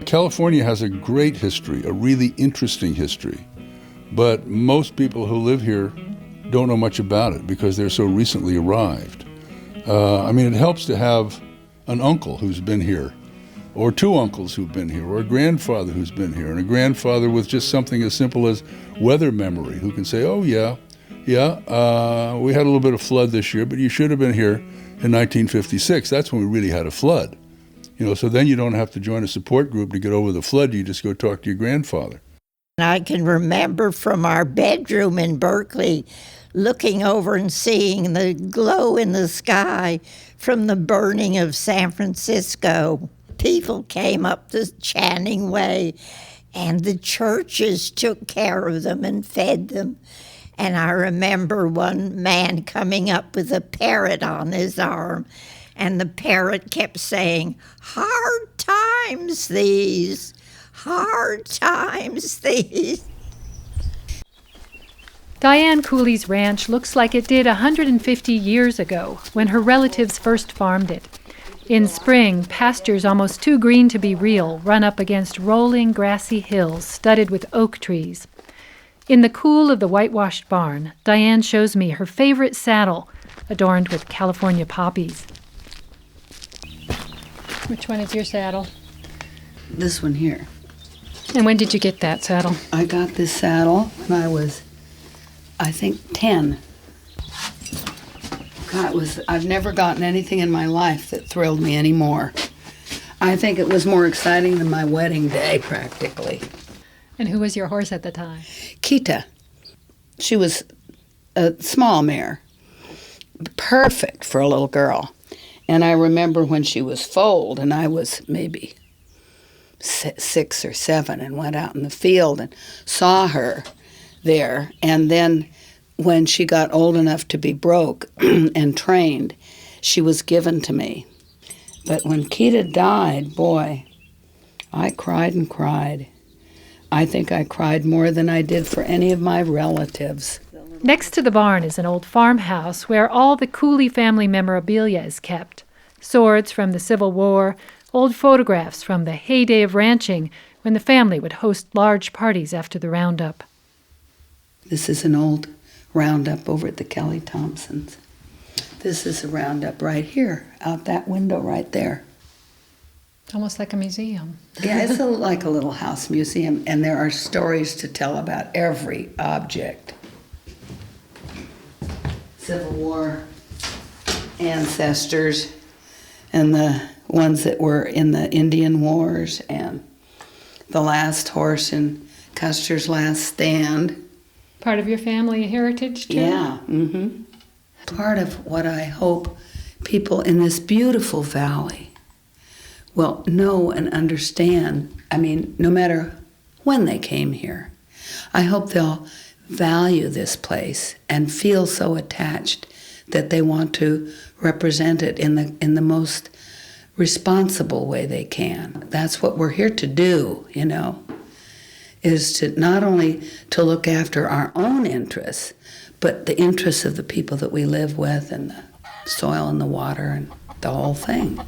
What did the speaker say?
California has a great history, a really interesting history, but most people who live here don't know much about it because they're so recently arrived. It helps to have an uncle who's been here, or two uncles who've been here, or a grandfather who's been here, and a grandfather with just something as simple as weather memory who can say, oh yeah, we had a little bit of flood this year, but you should have been here in 1956. That's when we really had a flood. So then you don't have to join a support group to get over the flood. You just go talk to your grandfather. I can remember from our bedroom in Berkeley looking over and seeing the glow in the sky from the burning of San Francisco. People came up the Channing Way, and the churches took care of them and fed them. And I remember one man coming up with a parrot on his arm, and the parrot kept saying, "Hard times these, hard times these." Diane Cooley's ranch looks like it did 150 years ago when her relatives first farmed it. In spring, pastures almost too green to be real run up against rolling grassy hills studded with oak trees. In the cool of the whitewashed barn, Diane shows me her favorite saddle, adorned with California poppies. Which one is your saddle? This one here. And when did you get that saddle? I got this saddle when I was, I think, 10. God, I've never gotten anything in my life that thrilled me anymore. I think it was more exciting than my wedding day, practically. And who was your horse at the time? Kita. She was a small mare, perfect for a little girl. And I remember when she was foaled, and I was maybe 6 or 7, and went out in the field and saw her there. And then when she got old enough to be broke and trained, she was given to me. But when Kita died, boy, I cried and cried. I think I cried more than I did for any of my relatives. Next to the barn is an old farmhouse where all the Cooley family memorabilia is kept. Swords from the Civil War, old photographs from the heyday of ranching when the family would host large parties after the roundup. This is an old roundup over at the Kelly Thompsons. This is a roundup right here, out that window right there. Almost like a museum. Yeah, it's like a little house museum, and there are stories to tell about every object. Civil War ancestors, and the ones that were in the Indian Wars, and the last horse in Custer's Last Stand. Part of your family heritage, too? Yeah, Part of what I hope people in this beautiful valley will know and understand. No matter when they came here, I hope they'll value this place and feel so attached that they want to represent it in the most responsible way they can. That's what we're here to do, is to not only to look after our own interests, but the interests of the people that we live with, and the soil and the water and the whole thing.